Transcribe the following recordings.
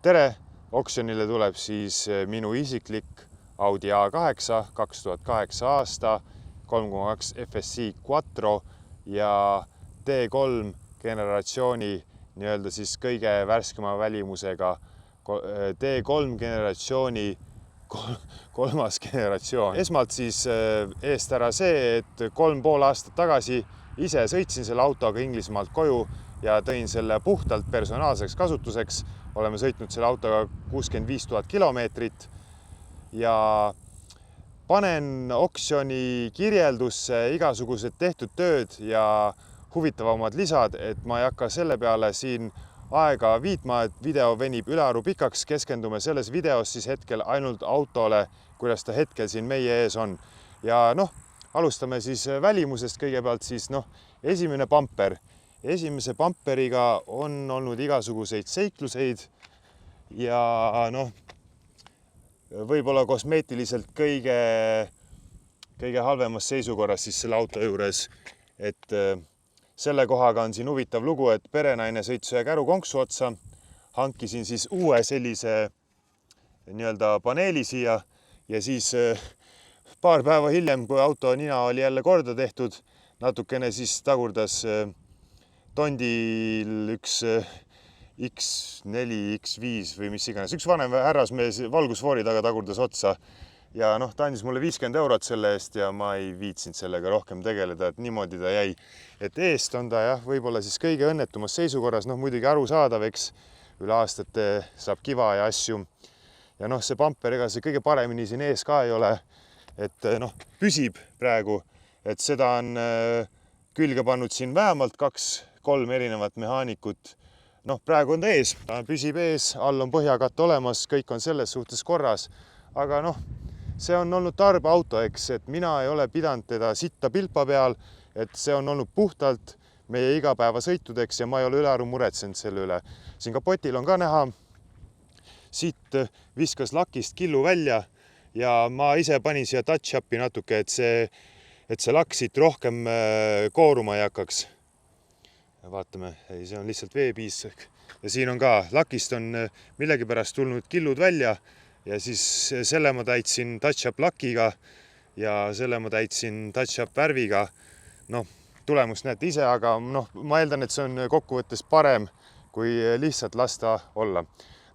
Tere! Oksjonile tuleb siis minu isiklik Audi A8 2008 aasta 3.2 FSI Quattro ja T3 generatsiooni nii-öelda siis kõige värskema välimusega T3 generatsiooni kolmas generatsioon. Esmalt siis eest ära see, et 3,5 aastat tagasi ise sõitsin selle autoga Inglismaalt koju ja tõin selle puhtalt personaalseks kasutuseks. Oleme sõitnud selle autoga 65 000 kilomeetrit ja panen oksjoni kirjeldusse igasugused tehtud tööd ja huvitavamad lisad, et ma ei hakka selle peale siin aega viitma, et video venib ülearu pikaks. Keskendume selles videos siis hetkel ainult autole, kuidas ta hetkel siin meie ees on. Ja alustame siis välimusest kõigepealt siis esimene bumper. Esimese bumperiga on olnud igasuguseid seikluseid ja võib-olla kosmeetiliselt kõige halvemas seisukorras siis selle auto juures, et selle kohaga on siin huvitav lugu, et perenaine sõitis ühe kärukonksu otsa, hankisin siis uue sellise nii-öelda paneeli siia ja siis paar päeva hiljem, kui auto nina oli jälle korda tehtud, natukene siis tagurdas tondil üks X4, X5 või mis iganes. Üks vanem härrasmees valgusfoori taga tagurdas otsa ja ta andis mulle 50 eurot selle eest ja ma ei viitsinud sellega rohkem tegeleda, et niimoodi ta jäi. Et eest on ta jah, võib-olla siis kõige õnnetumas seisukorras, muidugi arusaadav, eks üle aastate saab kiva ja asju. Ja see bumper, ega see kõige paremini siin ees ka ei ole, et püsib praegu, et seda on külge pannud siin vähemalt 2-3 erinevat mehaanikut. Praegu on ta ees, ta püsib ees, all on põhjakatt olemas, kõik on selles suhtes korras, aga see on olnud tarbeauto, eks, et mina ei ole pidanud teda sitta pilpa peal, et see on olnud puhtalt meie igapäevasõitudeks ja ma ei ole ülearu muretsenud selle üle. Siin kapotil on ka näha, siit viskas lakist killu välja ja ma ise panin siia touch-upi natuke, et see lakk siit rohkem kooruma ei hakkaks. Vaatame, ei, see on lihtsalt veepiis ja siin on ka lakist on millegipärast tulnud killud välja ja siis selle ma täitsin touch-up lakiga ja selle ma täitsin touch-up värviga. Tulemust näete ise, aga ma eeldan, et see on kokkuvõttes parem, kui lihtsalt lasta olla.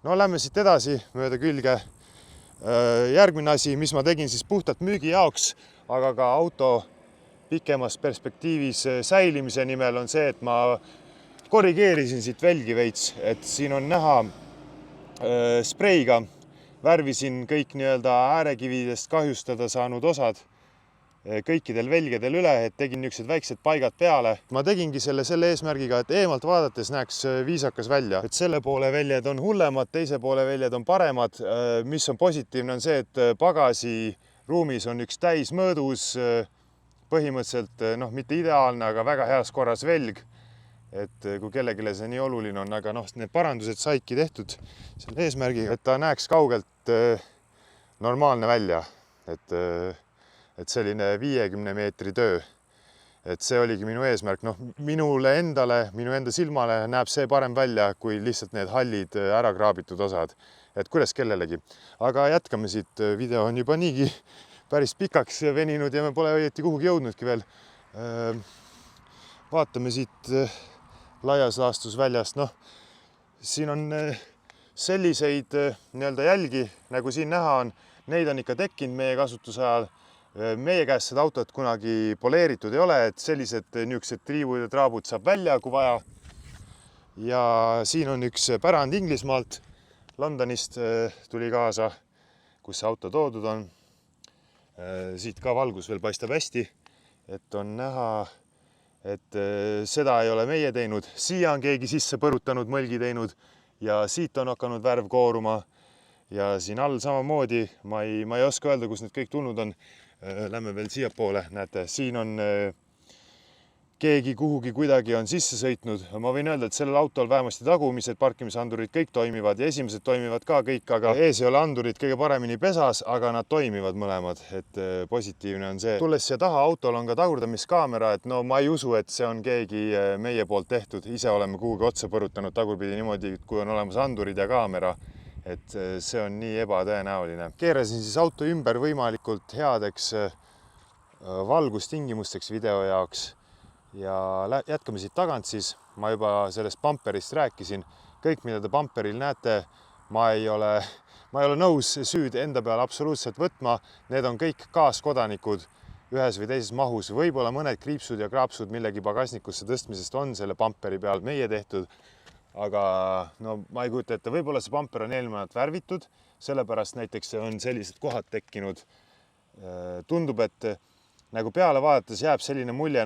Lähme siit edasi mööda külge. Järgmine asi, mis ma tegin siis puhtalt müügi jaoks, aga ka auto pikemas perspektiivis säilimise nimel on see, et ma korrigeerisin siit välgi veits, et siin on näha spreiga, värvisin kõik nii-öelda äärekividest kahjustada saanud osad kõikidel velgedel üle, et tegin niisugused väiksed paigad peale. Ma tegingi selle eesmärgiga, et eemalt vaadates näeks viisakas välja, et selle poole väljad on hullemad, teise poole väljad on paremad. Mis on positiivne on see, et pagasiruumis on üks täismõõdus, põhimõtteliselt mitte ideaalne, aga väga heas korras velg, et kui kellegile see nii oluline on, aga need parandused saidki tehtud selle eesmärgiga, et ta näeks kaugelt normaalne välja, et selline 50 meetri töö, et see oligi minu eesmärk. Minule endale, minu enda silmale näeb see parem välja, kui lihtsalt need hallid ära kraabitud osad, et kuidas kellelegi. Aga jätkame siit, video on juba niigi päris pikaks veninud ja me pole õieti kuhugi jõudnudki veel. Vaatame siit laias laastus väljast. Siin on selliseid nii-öelda jälgi, nagu siin näha on, neid on ikka tekkinud meie kasutuse ajal. Meie käest seda autot kunagi poleeritud ei ole, et sellised niisugused triibud ja traabud saab välja, kui vaja. Ja siin on üks pärand Inglismaalt, Londonist tuli kaasa, kus see auto toodud on. Siit ka valgus veel paistab hästi, et on näha, et seda ei ole meie teinud. Siia on keegi sisse põrutanud, mõlgi teinud ja siit on hakanud värv kooruma ja siin all samamoodi. Ma ei oska öelda, kus need kõik tulnud on. Lähme veel siia poole, näete, siin on keegi kuhugi kuidagi on sisse sõitnud. Ma võin öelda, et sellel autol vähemasti tagumised parkimisandurid kõik toimivad ja esimesed toimivad ka kõik, aga ees ei ole andurid kõige paremini pesas, aga nad toimivad mõlemad, et positiivne on see. Tulles siia taha, autol on ka tagurdamiskaamera, et ma ei usu, et see on keegi meie poolt tehtud. Ise oleme kuhugi otsa põrutanud tagurpidi niimoodi, kui on olemas andurid ja kaamera. et see on nii ebatõenäoline. Keerasin siis auto ümber võimalikult headeks valgustingimusteks video jaoks ja jätkame siit tagant siis. Ma juba sellest bumperist rääkisin. Kõik, mida te bumperil näete, ma ei ole nõus süüd enda peale absoluutselt võtma. Need on kõik kaaskodanikud ühes või teises mahus. Võib-olla mõned kriipsud ja kraapsud millegi pagasnikusse tõstmisest on selle bumperi peal meie tehtud. Aga no ma ei kujuta ette, võib-olla see bumper on eelmine värvitud, sellepärast näiteks on sellised kohad tekkinud. Tundub, et nagu peale vaadates jääb selline mulje,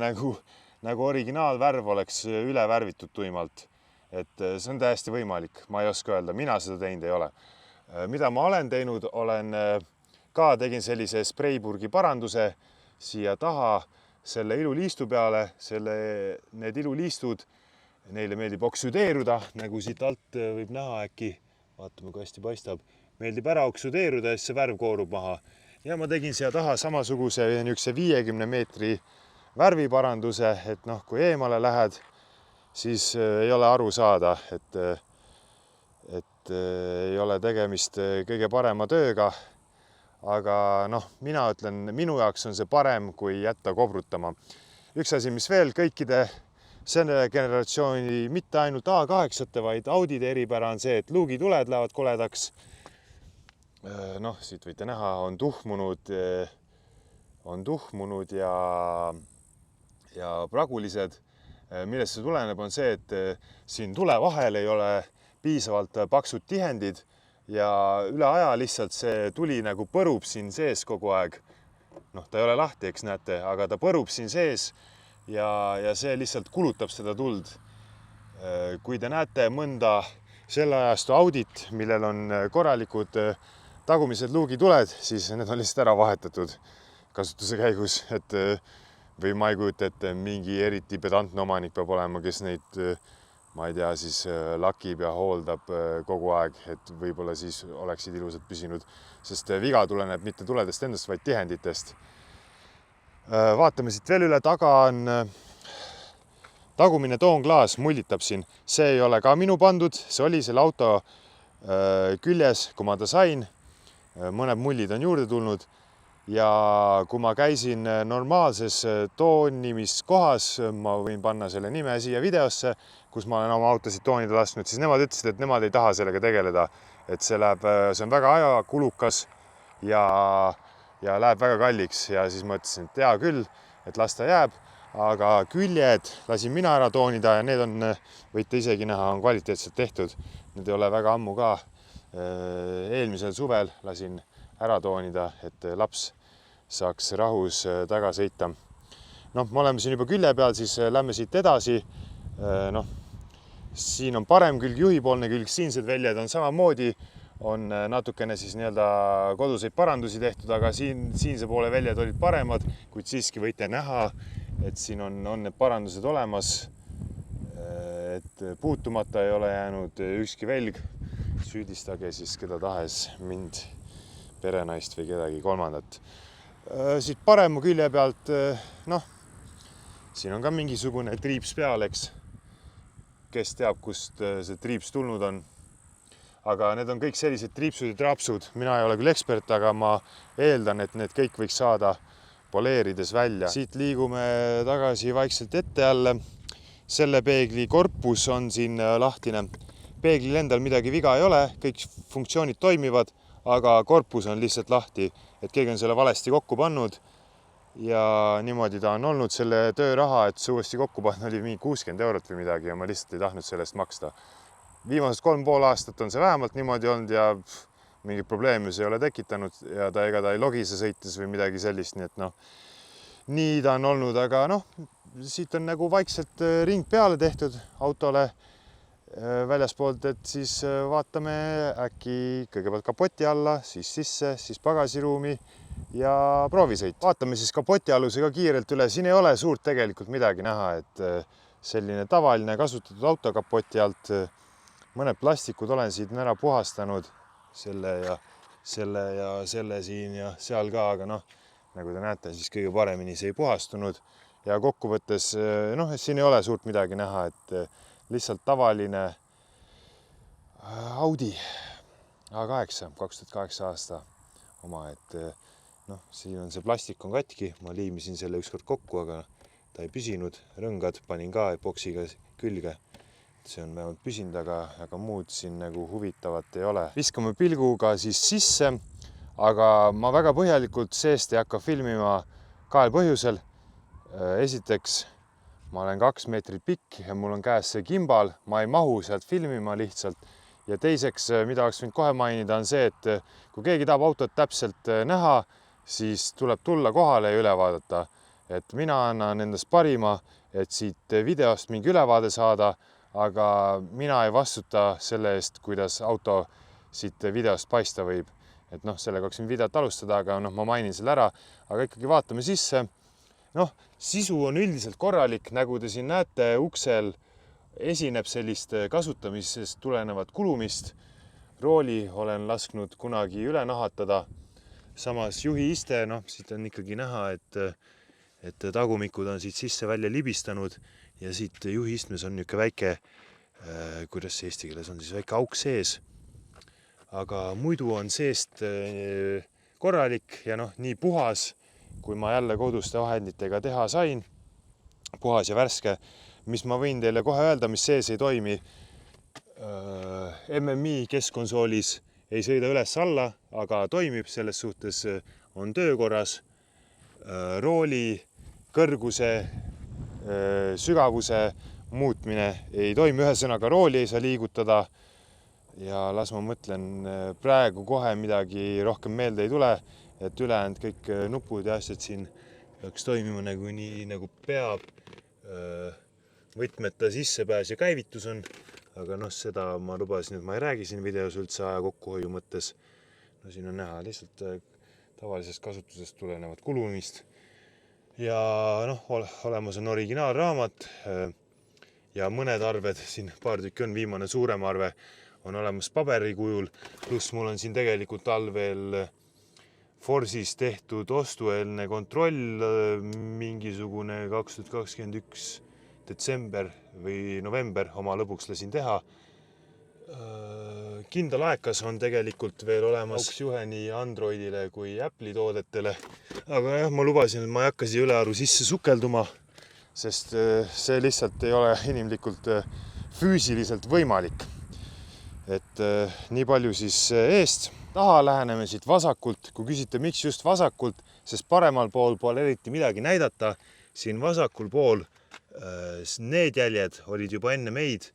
nagu originaalvärv oleks üle värvitud tuimalt. Et see on täiesti võimalik, ma ei oska öelda, mina seda teinud ei ole. Mida ma olen teinud, tegin sellise spreiburgi paranduse siia taha selle iluliistu peale. Need iluliistud, neile meeldib oksüdeeruda, nagu siit alt võib näha äkki, vaatame, kui hästi paistab, meeldib ära oksüdeeruda ja siis see värv koorub maha. Ja ma tegin siia taha samasuguse 50 meetri värviparanduse, et noh, kui eemale lähed, siis ei ole aru saada, et ei ole tegemist kõige parema tööga. Aga noh, mina ütlen, minu jaoks on see parem, kui jätta kobrutama. Üks asi, mis veel kõikide selle generatsiooni, mitte ainult A8-te, vaid Audide eripära on see, et luugituled lähevad koledaks. Noh, siit võite näha, on tuhmunud ja pragulised. Millest see tuleneb, on see, et siin tule vahel ei ole piisavalt paksud tihendid ja üle aja lihtsalt see tuli nagu põrub siin sees kogu aeg. Noh, ta ei ole lahti, eks näete, aga ta põrub siin sees ja see lihtsalt kulutab seda tuld. Kui te näete mõnda selle ajastu Audit, millel on korralikud tagumised luugituled, siis need on lihtsalt ära vahetatud kasutuse käigus, või ma ei kujuta ette, mingi eriti pedantne omanik peab olema, kes neid, ma ei tea, siis lakib ja hooldab kogu aeg, et võib-olla siis oleksid ilusad püsinud, sest viga tuleneb mitte tuledest endast, vaid tihenditest. Vaatame siit veel üle, taga on tagumine toonklaas, mullitab siin. See ei ole ka minu pandud, see oli selle auto küljes, kui ma ta sain. Mõned mullid on juurde tulnud ja kui ma käisin normaalses toonimiskohas, ma võin panna selle nime siia videosse, kus ma olen oma autosid toonida lasknud, siis nemad ütlesid, et nemad ei taha sellega tegeleda, et see on väga ajakulukas ja läheb väga kalliks ja siis ma ütlesin, et hea küll, et las ta jääb, aga küljed lasin mina ära toonida ja need on, võite isegi näha, on kvaliteetselt tehtud. Need ei ole väga ammu ka. Eelmisel suvel lasin ära toonida, et laps saaks rahus taga sõita. Noh, me oleme siin juba külje peal, siis lähme siit edasi. Noh, siin on parem külg, juhipoolne külg, siinsed väljad on samamoodi, on natukene siis nii-öelda koduseid parandusi tehtud, aga siinse poole väljad olid paremad, kuid siiski võite näha, et siin on need parandused olemas, et puutumata ei ole jäänud ükski välg. Süüdistage siis keda tahes, mind, perenaist või kedagi kolmandat. Siit parema külje pealt, noh, siin on ka mingisugune triips peal, eks. Kes teab, kust see triips tulnud on. Aga need on kõik sellised triipsud ja trapsud. Mina ei ole küll ekspert, aga ma eeldan, et need kõik võiks saada poleerides välja. Siit liigume tagasi vaikselt ette jälle. Selle peegli korpus on siin lahtine. Peeglil endal midagi viga ei ole, kõik funktsioonid toimivad, aga korpus on lihtsalt lahti, et keegi on selle valesti kokku pannud ja niimoodi ta on olnud. Selle tööraha, et see uuesti kokku panna, oli mingi 60 eurot või midagi ja ma lihtsalt ei tahtnud sellest maksta. Viimased 3,5 aastat on see vähemalt niimoodi olnud ja mingi probleemi see ei ole tekitanud ja ega ta ei logise sõites või midagi sellist, nii et noh, nii ta on olnud, aga noh, siit on nagu vaikselt ring peale tehtud autole väljaspoolt, et siis vaatame äkki kõigepealt kapoti alla, siis sisse, siis pagasiruumi ja proovisõit. Vaatame siis kapoti alusega kiirelt üle. Siin ei ole suurt tegelikult midagi näha, et selline tavaline kasutatud auto kapoti alt. Mõned plastikud olen siit ära puhastanud, selle ja selle siin ja seal ka, aga noh, nagu te näete, siis kõige paremini see ei puhastunud ja kokkuvõttes, noh, et siin ei ole suurt midagi näha, et lihtsalt tavaline Audi. A8, 2008 aasta oma, et noh, siin on see plastik on katki, ma liimisin selle ükskord kokku, aga ta ei püsinud, rõngad panin ka epoksiga külge. See on vähemalt püsinud, aga muud siin nagu huvitavat ei ole. Viskame pilguga siis sisse, aga ma väga põhjalikult seest ei hakka filmima kahel põhjusel. Esiteks, ma olen 2 meetrit pikk ja mul on käes see gimbal, ma ei mahu sealt filmima lihtsalt. Ja teiseks, mida oleks võinud kohe mainida, on see, et kui keegi tahab autot täpselt näha, siis tuleb tulla kohale ja üle vaadata. Et mina annan endast parima, et siit videost mingi ülevaade saada, aga mina ei vastuta selle eest, kuidas auto siit videost paista võib. Et noh, sellega hakkasin videot alustada, aga noh, ma mainin selle ära, aga ikkagi vaatame sisse. Noh, sisu on üldiselt korralik, nagu te siin näete, uksel esineb sellist kasutamisest tulenevat kulumist. Rooli olen lasknud kunagi üle nahatada. Samas juhiiste, noh, siit on ikkagi näha, et tagumikud on siit sisse välja libistanud ja siit juhiistmes on niisugune väike, kuidas see eesti keeles on, siis väike auk sees. Aga muidu on seest korralik ja noh, nii puhas, kui ma jälle koduste vahenditega teha sain. Puhas ja värske. Mis ma võin teile kohe öelda, mis sees ei toimi. MMI keskkonsoolis ei sõida üles alla, aga toimib, selles suhtes on töökorras. Rooli kõrguse, sügavuse muutmine ei toimi, ühesõnaga rooli ei saa liigutada. Ja las ma mõtlen, praegu kohe midagi rohkem meelde ei tule, et ülejäänud kõik nupud ja asjad siin peaks toimima nii nagu peab. Võtmeta sissepääs ja käivitus on, aga noh, seda ma lubasin, et ma ei räägi siin videos üldse aja kokkuhoiu mõttes. No siin on näha lihtsalt tavalisest kasutusest tulenevat kulumist. Ja noh, olemas on originaalraamat ja mõned arved, siin paar tükki on, viimane suurem arve on olemas paberi kujul, pluss mul on siin tegelikult all veel Forsis tehtud ostueelne kontroll, mingisugune 2021 detsember või november oma lõpuks lasin teha. Kindel aekas on tegelikult veel olemas juhe nii Androidile kui Apple'i toodetele. Aga jah, ma lubasin, et ma ei hakka siia ülearu sisse sukelduma, sest see lihtsalt ei ole inimlikult füüsiliselt võimalik. Et nii palju siis eest. Taha läheneme siit vasakult. Kui küsite, miks just vasakult, sest paremal pool pole eriti midagi näidata. Siin vasakul pool need jäljed olid juba enne meid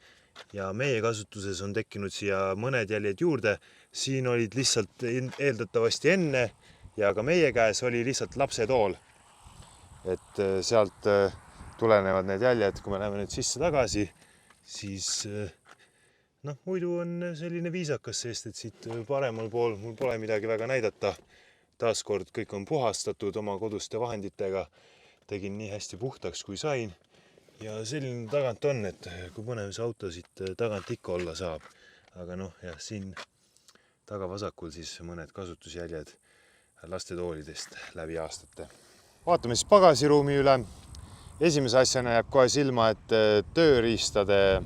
ja meie kasutuses on tekkinud siia mõned jäljed juurde. Siin olid lihtsalt eeldatavasti enne ja ka meie käes oli lihtsalt lapsetool. Et sealt tulenevad need jäljed, kui me läheme nüüd sisse tagasi, siis noh, muidu on selline viisakas, sest et siit paremal pool mul pole midagi väga näidata. Taaskord kõik on puhastatud oma koduste vahenditega. Tegin nii hästi puhtaks, kui sain. Ja selline tagant on, et kui põnev see auto siit tagant ikka olla saab. Aga noh, jah, siin taga vasakul siis mõned kasutusjäljed lastetoolidest läbi aastate. Vaatame siis pagasiruumi üle. Esimese asjana jääb kohe silma, et tööriistade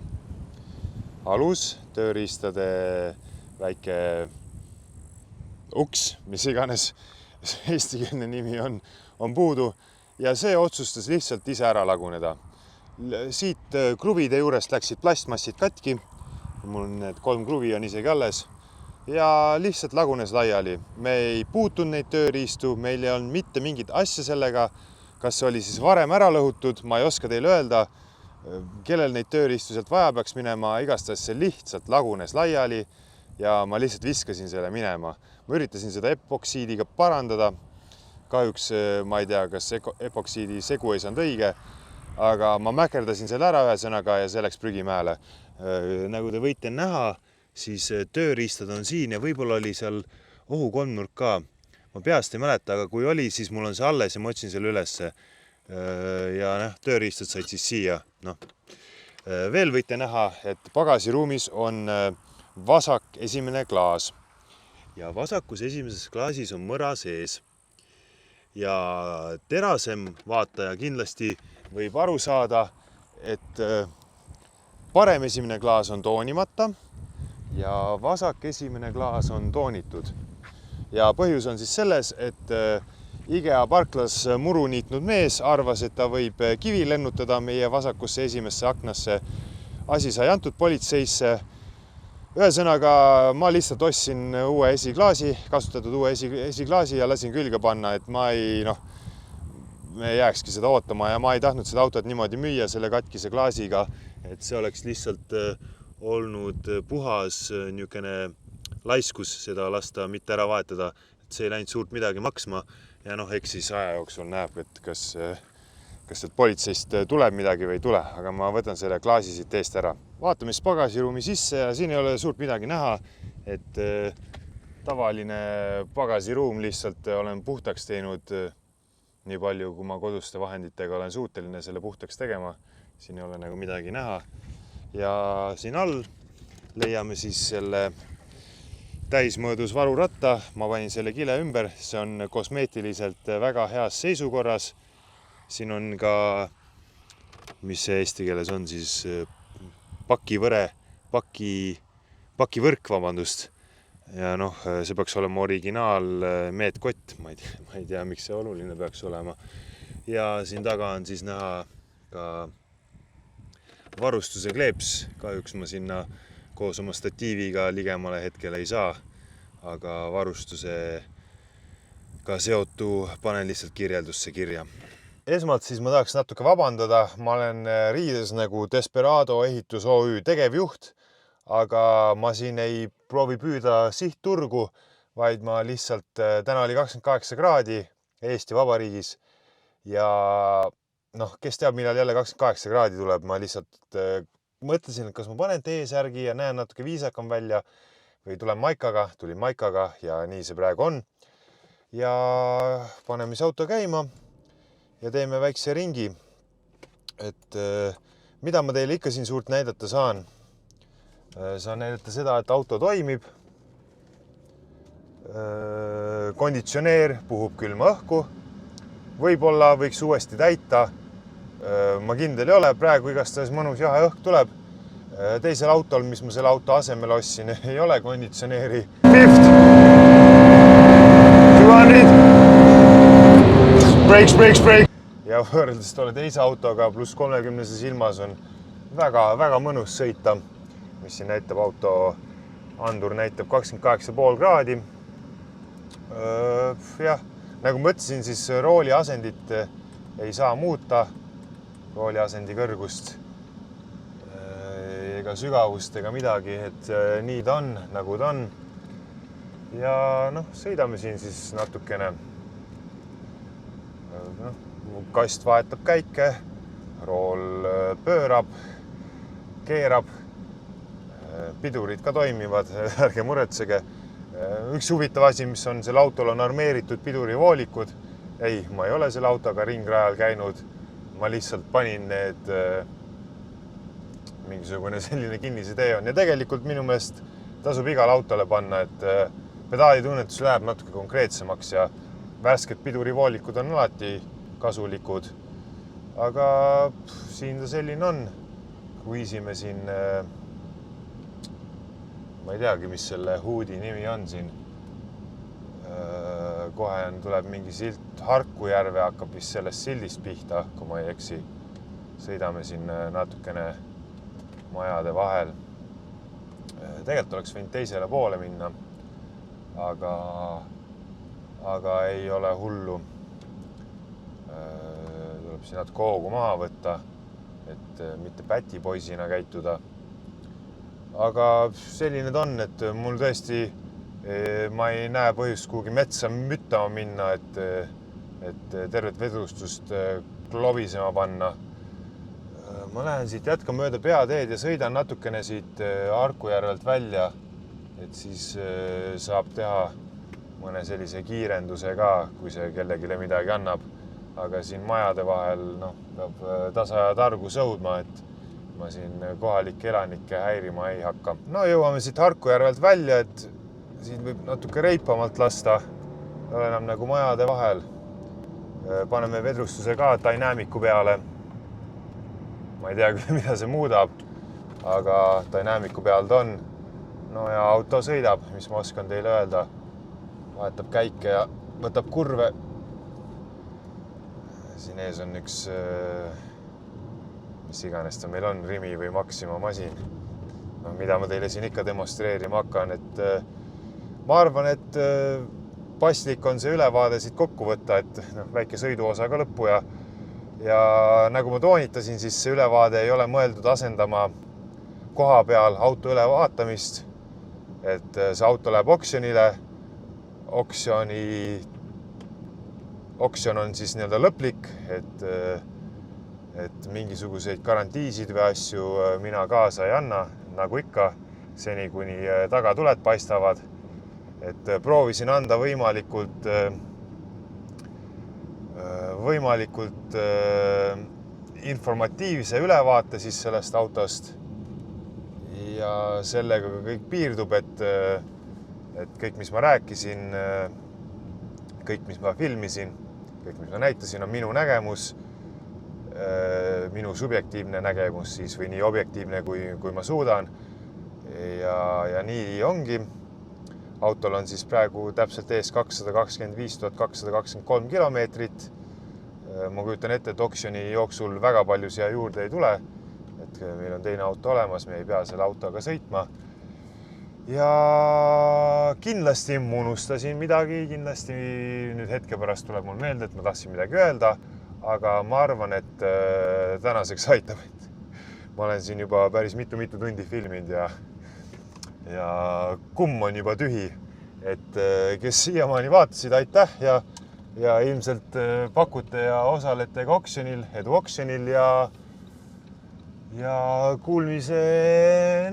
alus, tööriistade väike uks, mis iganes eestikeelne nimi on puudu ja see otsustas lihtsalt ise ära laguneda. Siit kruvide juurest läksid plastmassid katki, mul need 3 kruvi on isegi alles ja lihtsalt lagunes laiali. Me ei puutunud neid tööriistu, meil ei olnud mitte mingit asja sellega, kas see oli siis varem ära lõhutud, ma ei oska teile öelda, kellel neid tööriistu sealt vaja peaks minema, igastahes see lihtsalt lagunes laiali ja ma lihtsalt viskasin selle minema. Ma üritasin seda epoksiidiga parandada. Kahjuks ma ei tea, kas epoksiidi segu ei saanud õige, aga ma mäkerdasin selle ära ühesõnaga ja see läks prügimäele. Nagu te võite näha, siis tööriistad on siin ja võib-olla oli seal ohukolmnurk ka. Ma peast ei mäleta, aga kui oli, siis mul on see alles ja ma otsin selle ülesse. Ja tööriistad said siis siia. Veel võite näha, et pagasiruumis on vasak esimene klaas. Ja vasakus esimeses klaasis on mõra sees. Ja terasem vaataja kindlasti võib aru saada, et parem esimene klaas on toonimata ja vasak esimene klaas on toonitud. Ja põhjus on siis selles, et IKEA parklas muru niitnud mees arvas, et ta võib kivi lennutada meie vasakusse esimesse aknasse. Asi sai antud politseisse. Ühesõnaga, ma lihtsalt ostsin uue esiklaasi, kasutatud uue esiklaasi ja lasin külge panna, et me jääkski seda ootama ja ma ei tahtnud seda autot niimoodi müüa selle katkise klaasiga, et see oleks lihtsalt olnud puhas niisugune laiskus seda lasta mitte ära vahetada, et see ei läinud suurt midagi maksma ja eks siis aja jooksul näeb, et kas sealt politseist tuleb midagi või ei tule, aga ma võtan selle klaasi siit eest ära. Vaatame siis pagasiruumi sisse ja siin ei ole suurt midagi näha, et tavaline pagasiruum lihtsalt olen puhtaks teinud nii palju, kui ma koduste vahenditega olen suuteline selle puhtaks tegema. Siin ei ole nagu midagi näha. Ja siin all leiame siis selle täismõõdus varuratta. Ma panin selle kile ümber, see on kosmeetiliselt väga heas seisukorras. Siin on ka, mis see eesti keeles on siis, pakivõrk, vabandust. Ja see peaks olema originaal meetkott, ma ei tea, miks see oluline peaks olema. Ja siin taga on siis näha ka varustuse kleeps. Kahjuks ma sinna koos oma statiiviga ligemale hetkel ei saa, aga varustusega seotu panen lihtsalt kirjeldusse kirja. Esmalt siis ma tahaks natuke vabandada. Ma olen riides nagu Desperado Ehitus OÜ tegevjuht, aga ma siin ei proovi püüda sihtturgu, vaid ma lihtsalt, täna oli 28 kraadi Eesti Vabariigis ja kes teab, millal jälle 28 kraadi tuleb, ma lihtsalt mõtlesin, et kas ma panen T-särgi ja näen natuke viisakam välja või tulen maikaga, tulin maikaga ja nii see praegu on. Ja paneme siis auto käima ja teeme väikse ringi, et mida ma teile ikka siin suurt näidata saan. Saan näidata seda, et auto toimib. Konditsioneer puhub külma õhku. Võib-olla võiks uuesti täita. Ma kindel ei ole, praegu igastahes mõnus jahe õhk tuleb. Teisel autol, mis ma selle auto asemel ostsin, ei ole konditsioneeri. 200. Break. Ja võrreldes tolle teise autoga pluss 30-ses ilmas on väga mõnus sõita, mis siin näitab auto andur näitab 28,5 kraadi. Jah, nagu ma ütlesin, siis rooli asendit ei saa muuta, rooli asendi kõrgust ega sügavust ega midagi, et nii ta on, nagu ta on. Ja sõidame siin siis natukene. Kast vahetab käike, rool pöörab, keerab, pidurid ka toimivad, ärge muretsege. Üks huvitav asi, mis on selle autol on armeeritud pidurivoolikud. Ei, ma ei ole selle autoga ringrajal käinud. Ma lihtsalt panin need mingisugune selline kinnise tee on. Ja tegelikult minu meelest tasub igal autole panna, et pedaalitunnetus läheb natuke konkreetsemaks ja värsked pidurivoolikud on alati kasulikud. Aga siin ta selline on. Kui isime siin, ma ei teagi, mis selle huudi nimi on siin. Kohe tuleb mingi silt Harkujärve, hakkab vist sellest sildist pihta, kui ma ei eksi. Sõidame siin natukene majade vahel. Tegelikult oleks võinud teisele poole minna, aga ei ole hullu. Tuleb siin natuke hoogu maha võtta, et mitte pätipoisina käituda. Aga selline ta on, et mul tõesti ma ei näe põhjust kuhugi metsa müttama minna, et tervet vedrustust klobisema panna. Ma lähen siit, jätkan mööda peateed ja sõidan natukene siit Harkujärvelt välja, et siis saab teha mõne sellise kiirenduse ka, kui see kellegile midagi annab. Aga siin majade vahel peab tasa ja targu sõudma, et ma siin kohalikke elanikke häirima ei hakka. No jõuame siit Harkujärvelt välja, et siin võib natuke reipamalt lasta. Olen enam nagu majade vahel. Paneme vedrustuse ka dynamiku peale. Ma ei tea küll, mida see muudab, aga dynamiku peal ta on. no ja auto sõidab, mis ma oskan teile öelda. Vahetab käike ja võtab kurve. Siin ees on üks, mis iganes ta meil on, Rimi või Maxima masin. No, mida ma teile siin ikka demonstreerima hakkan, et ma arvan, et paslik on see ülevaade siit kokku võtta, et väike sõiduosa ka lõppu ja nagu ma toonitasin, siis see ülevaade ei ole mõeldud asendama koha peal auto ülevaatamist, et see auto läheb oksjonile. Oksjon on siis nii-öelda lõplik, et mingisuguseid garantiisid või asju mina kaasa ei anna, nagu ikka, seni kuni tagatuled paistavad. Et proovisin anda võimalikult informatiivse ülevaate siis sellest autost ja sellega kõik piirdub, et kõik, mis ma rääkisin, kõik, mis ma filmisin, kõik, mis ma näitasin, on minu nägemus, minu subjektiivne nägemus siis või nii objektiivne, kui ma suudan. Ja nii ongi. Autol on siis praegu täpselt ees 225 223 kilomeetrit. Ma kujutan ette, et oksjoni jooksul väga palju siia juurde ei tule. Et meil on teine auto olemas, me ei pea selle autoga sõitma. Ja kindlasti unustasin midagi, kindlasti nüüd hetke pärast tuleb mul meelde, et ma tahtsin midagi öelda, aga ma arvan, et tänaseks aitab. Ma olen siin juba päris mitu tundi filminud ja kumm on juba tühi, et kes siiamaani vaatasid, aitäh ja ilmselt pakute ja osalete ka oksjonil, edu oksjonil ja kuulmise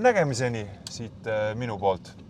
nägemiseni siit minu poolt.